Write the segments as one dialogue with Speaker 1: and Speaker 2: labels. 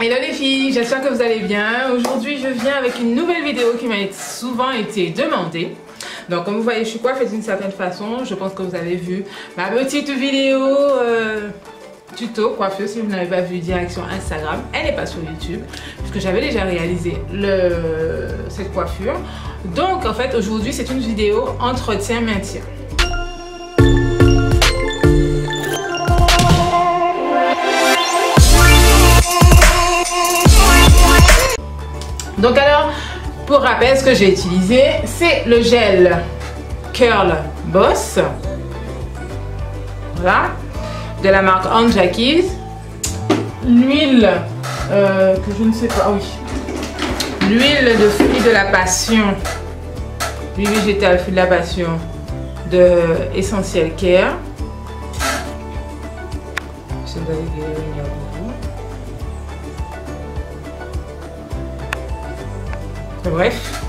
Speaker 1: Hello les filles, j'espère que vous allez bien. Aujourd'hui je viens avec une nouvelle vidéo qui m'a souvent été demandée. Donc comme vous voyez, je suis coiffée d'une certaine façon. Je pense que vous avez vu ma petite vidéo tuto coiffeuse. Si vous n'avez pas vu, direction Instagram. Elle n'est pas sur YouTube puisque j'avais déjà réalisé cette coiffure. Donc en fait aujourd'hui c'est une vidéo entretien-maintien. Donc alors, pour rappel, ce que j'ai utilisé, c'est le gel Curl Boss, voilà, de la marque Aunt Jackie's, l'huile que je ne sais pas, oui, l'huile de fruits de la passion, l'huile végétale fruits de la passion de Essentiel Care. Si vous avez vu, bref,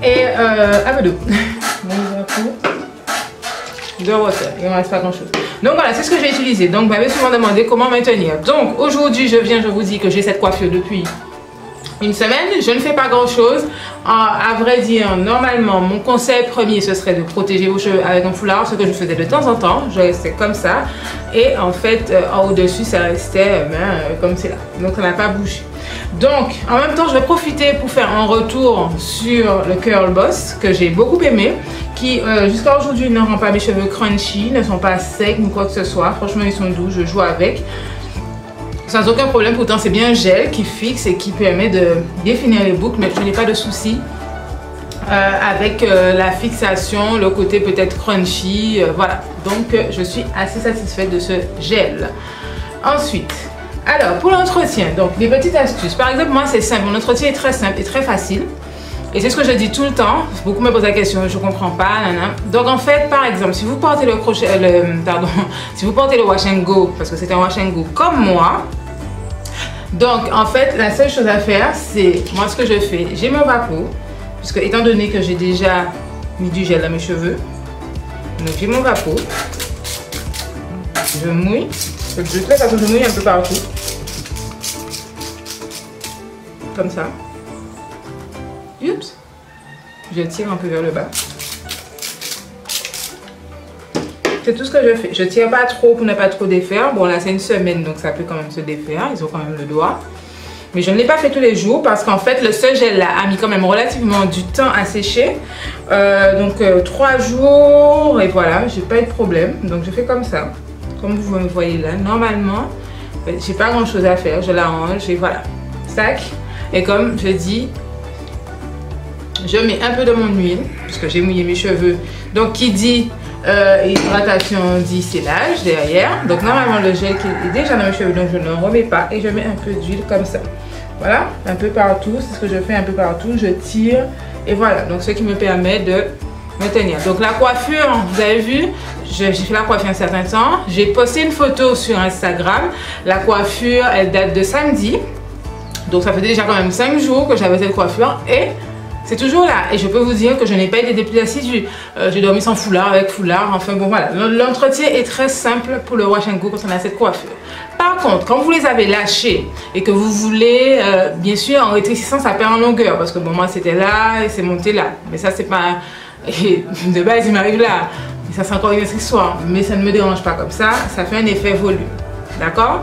Speaker 1: et un peu d'eau de water, il ne reste pas grand chose. Donc voilà, c'est ce que j'ai utilisé. Donc vous m'avez souvent demandé comment maintenir. Donc aujourd'hui je vous dis que j'ai cette coiffure depuis une semaine. Je ne fais pas grand chose. À vrai dire, normalement mon conseil premier ce serait de protéger vos cheveux avec un foulard, ce que je faisais de temps en temps. Je restais comme ça et en fait en haut dessus ça restait comme c'est là, donc ça n'a pas bougé. Donc en même temps je vais profiter pour faire un retour sur le Curl Boss que j'ai beaucoup aimé, qui jusqu'à aujourd'hui ne rend pas mes cheveux crunchy, ne sont pas secs ni quoi que ce soit. Franchement ils sont doux, je joue avec sans aucun problème. Pourtant c'est bien un gel qui fixe et qui permet de définir les boucles, mais je n'ai pas de souci avec la fixation, le côté peut-être crunchy, voilà. Donc je suis assez satisfaite de ce gel. Ensuite, alors pour l'entretien, donc des petites astuces. Par exemple, moi c'est simple, mon entretien est très simple et très facile. Et c'est ce que je dis tout le temps. Beaucoup me posent la question, je comprends pas, nanana. Donc en fait, par exemple, si vous portez le crochet, si vous portez le wash and go, parce que c'est un wash and go comme moi, donc en fait la seule chose à faire, c'est, moi ce que je fais, j'ai mon vapeau, puisque étant donné que j'ai déjà mis du gel dans mes cheveux, donc j'ai mon vapeau, je mouille, de toute façon je mouille un peu partout, comme ça. Oups, je tire un peu vers le bas. C'est tout ce que je fais. Je tire pas trop pour ne pas trop défaire. Bon là c'est une semaine donc ça peut quand même se défaire. Ils ont quand même le doigt. Mais je ne l'ai pas fait tous les jours parce qu'en fait le seul gel là a mis quand même relativement du temps à sécher. Donc 3 jours et voilà, j'ai pas eu de problème. Donc je fais comme ça. Comme vous me voyez là, normalement, j'ai pas grand chose à faire. Je l'arrange et voilà. Sac. Et comme je dis, je mets un peu de mon huile puisque j'ai mouillé mes cheveux. Donc qui dit hydratation dit scellage derrière. Donc normalement le gel qui est déjà dans mes cheveux, donc je ne remets pas et je mets un peu d'huile comme ça. Voilà, un peu partout, c'est ce que je fais un peu partout. Je tire et voilà. Donc ce qui me permet de me tenir. Donc la coiffure, vous avez vu, j'ai fait la coiffure un certain temps. J'ai posté une photo sur Instagram. La coiffure, elle date de samedi. Donc ça fait déjà quand même 5 jours que j'avais cette coiffure et c'est toujours là. Et je peux vous dire que je n'ai pas été des plus assidus. J'ai dormi sans foulard, avec foulard. Enfin bon voilà. L'entretien est très simple pour le wash and go quand on a cette coiffure. Par contre, quand vous les avez lâchés et que vous voulez, bien sûr en rétrécissant ça perd en longueur. Parce que bon moi c'était là et c'est monté là. Mais ça c'est pas... Et de base il m'arrive là. Et ça c'est encore une autre histoire. Mais ça ne me dérange pas comme ça. Ça fait un effet volume. D'accord ?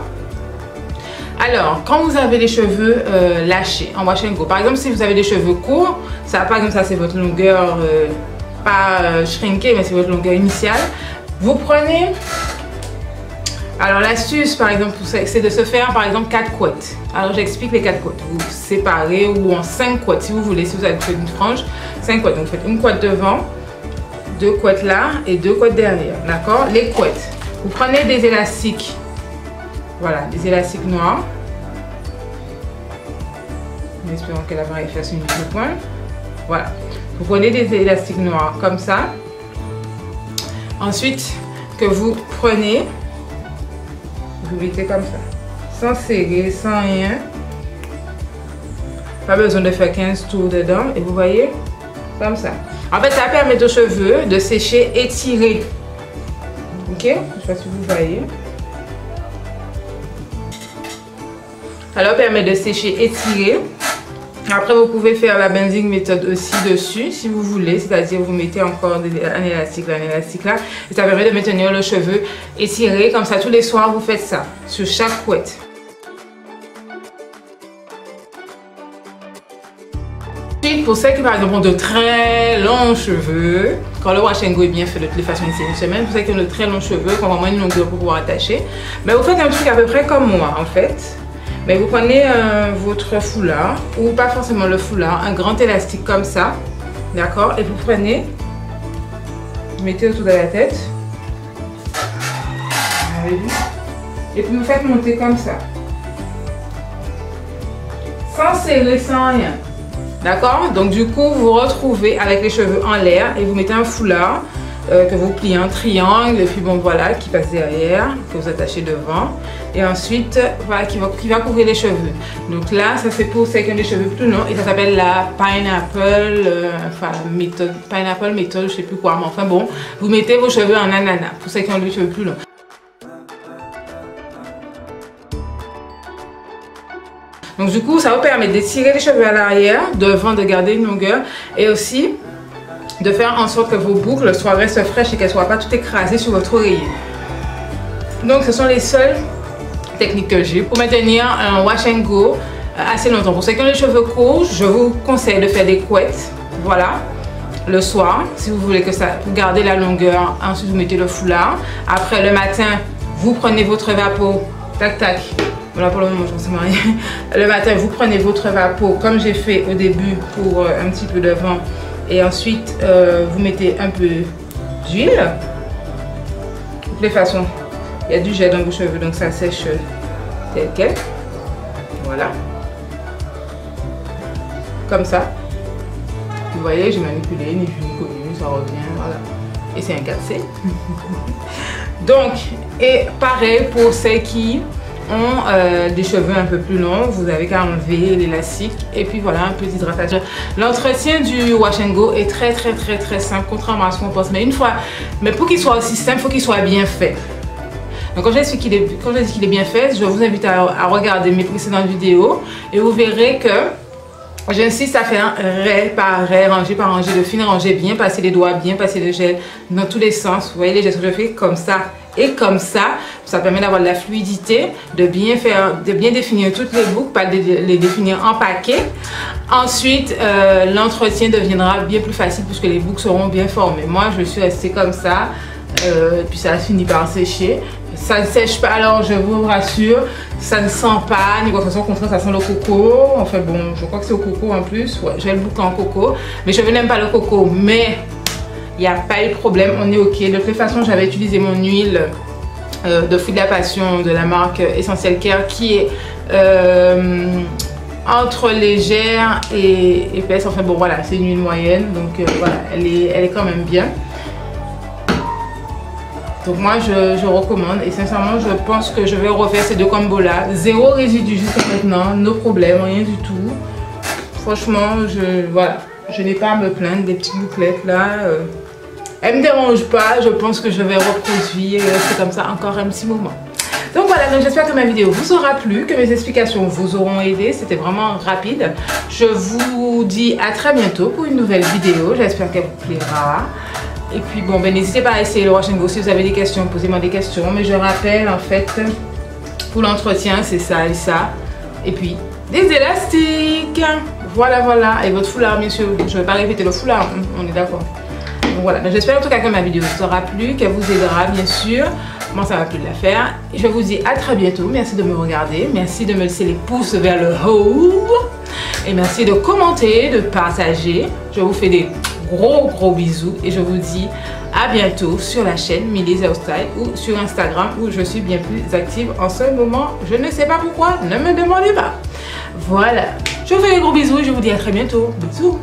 Speaker 1: Alors, quand vous avez les cheveux lâchés en wash and go, par exemple, si vous avez des cheveux courts, ça par exemple, ça c'est votre longueur, pas shrinkée, mais c'est votre longueur initiale. Vous prenez, alors l'astuce par exemple, c'est de se faire par exemple 4 couettes. Alors j'explique les 4 couettes. Vous séparez ou en 5 couettes si vous voulez, si vous avez fait une frange, 5 couettes. Donc vous faites une couette devant, 2 couettes là et 2 couettes derrière. D'accord? Les couettes. Vous prenez des élastiques. Voilà, des élastiques noirs. En espérant que l'appareil fasse une mise au point. Voilà. Vous prenez des élastiques noirs comme ça. Ensuite, que vous prenez, vous mettez comme ça. Sans serrer, sans rien. Pas besoin de faire 15 tours dedans. Et vous voyez, comme ça. En fait, ça permet aux cheveux de sécher étirés. Ok? Je ne sais pas si vous voyez. Ça leur permet de sécher étiré. Après, vous pouvez faire la bending méthode aussi dessus si vous voulez, c'est-à-dire vous mettez encore un élastique là, et ça permet de maintenir le cheveu étiré. Comme ça, tous les soirs, vous faites ça sur chaque couette. Pour celles qui par exemple ont de très longs cheveux, quand le wash and go est bien fait de toutes les façons, c'est une semaine. Pour celles qui ont de très longs cheveux, qui ont vraiment une longueur pour pouvoir attacher, mais vous faites un truc à peu près comme moi en fait. Mais vous prenez votre foulard, ou pas forcément le foulard, un grand élastique comme ça, d'accord, et vous prenez, vous mettez autour de la tête, et puis vous faites monter comme ça, sans serrer, sans rien. D'accord? Donc du coup, vous vous retrouvez avec les cheveux en l'air et vous mettez un foulard que vous pliez en triangle et puis bon voilà, qui passe derrière, que vous attachez devant et ensuite voilà, qui va couvrir les cheveux. Donc là, ça c'est pour ceux qui ont des cheveux plus longs et ça s'appelle la pineapple méthode, je sais plus quoi, mais enfin bon, vous mettez vos cheveux en ananas pour ceux qui ont des cheveux plus longs. Donc du coup, ça vous permet d'étirer les cheveux à l'arrière, devant de garder une longueur et aussi de faire en sorte que vos boucles restent fraîches et qu'elles ne soient pas toutes écrasées sur votre oreiller. Donc ce sont les seules techniques que j'ai pour maintenir un wash and go assez longtemps. Pour ceux qui ont les cheveux courts, je vous conseille de faire des couettes, voilà, le soir, si vous voulez que ça, vous gardez la longueur. Ensuite vous mettez le foulard. Après le matin, vous prenez votre vapeau, tac tac. Voilà, pour le moment, je ne sais rien. Le matin, vous prenez votre vapeau, comme j'ai fait au début, pour un petit peu de vent. Et ensuite, vous mettez un peu d'huile. De toutes les façons, il y a du gel dans vos cheveux, donc ça sèche tel quel. Voilà. Comme ça. Vous voyez, j'ai manipulé, ni vu ni connu, ça revient, voilà. Et c'est un cassé. Donc, et pareil pour celles qui ont des cheveux un peu plus longs, vous avez qu'à enlever l'élastique et puis voilà, un peu d'hydratation. L'entretien du wash and go est très simple, contrairement à ce qu'on pense, mais pour qu'il soit aussi simple, il faut qu'il soit bien fait. Donc quand je dis qu'il est bien fait, je vous invite à regarder mes précédentes vidéos et vous verrez que j'insiste à faire raie par raie, rangée par rangée, de fines rangées, bien passer les doigts, bien passer le gel dans tous les sens. Vous voyez les gestes que je fais comme ça et comme ça. Ça permet d'avoir de la fluidité, de bien définir toutes les boucles, pas de les définir en paquet. Ensuite, l'entretien deviendra bien plus facile puisque les boucles seront bien formées. Moi, je suis restée comme ça, puis ça a fini par sécher. Ça ne sèche pas, alors je vous rassure, ça ne sent pas, ni quoi que ce soit, au contraire ça sent le coco. Enfin bon, je crois que c'est au coco en plus, ouais, j'ai le bouquet en coco, mais je n'aime pas le coco, mais il n'y a pas eu de problème, on est ok. De toute façon, j'avais utilisé mon huile de fruits de la passion de la marque Essentiel Care qui est entre légère et épaisse, enfin bon voilà, c'est une huile moyenne, donc voilà, elle est quand même bien. Donc moi je recommande et sincèrement je pense que je vais refaire ces deux combos là. Zéro résidu jusqu'à maintenant, no problème, rien du tout. Franchement je n'ai pas à me plaindre des petites bouclettes là. Elles me dérangent pas, je pense que je vais reproduire et rester comme ça encore un petit moment. Donc voilà, donc j'espère que ma vidéo vous aura plu, que mes explications vous auront aidé. C'était vraiment rapide. Je vous dis à très bientôt pour une nouvelle vidéo. J'espère qu'elle vous plaira. Et puis bon, ben n'hésitez pas à essayer le wash and go si vous avez des questions, posez-moi des questions. Mais je rappelle en fait, pour l'entretien, c'est ça et ça. Et puis des élastiques. Voilà, voilà. Et votre foulard, bien sûr. Je ne vais pas répéter le foulard, on est d'accord. Donc voilà, j'espère en tout cas que ma vidéo vous aura plu, qu'elle vous aidera bien sûr. Moi ça va plus de la faire. Je vous dis à très bientôt. Merci de me regarder. Merci de me laisser les pouces vers le haut. Et merci de commenter, de partager. Je vous fais des gros bisous et je vous dis à bientôt sur la chaîne Milly's Hairstyle ou sur Instagram où je suis bien plus active en ce moment. Je ne sais pas pourquoi, ne me demandez pas. Voilà, je vous fais des gros bisous et je vous dis à très bientôt. Bisous.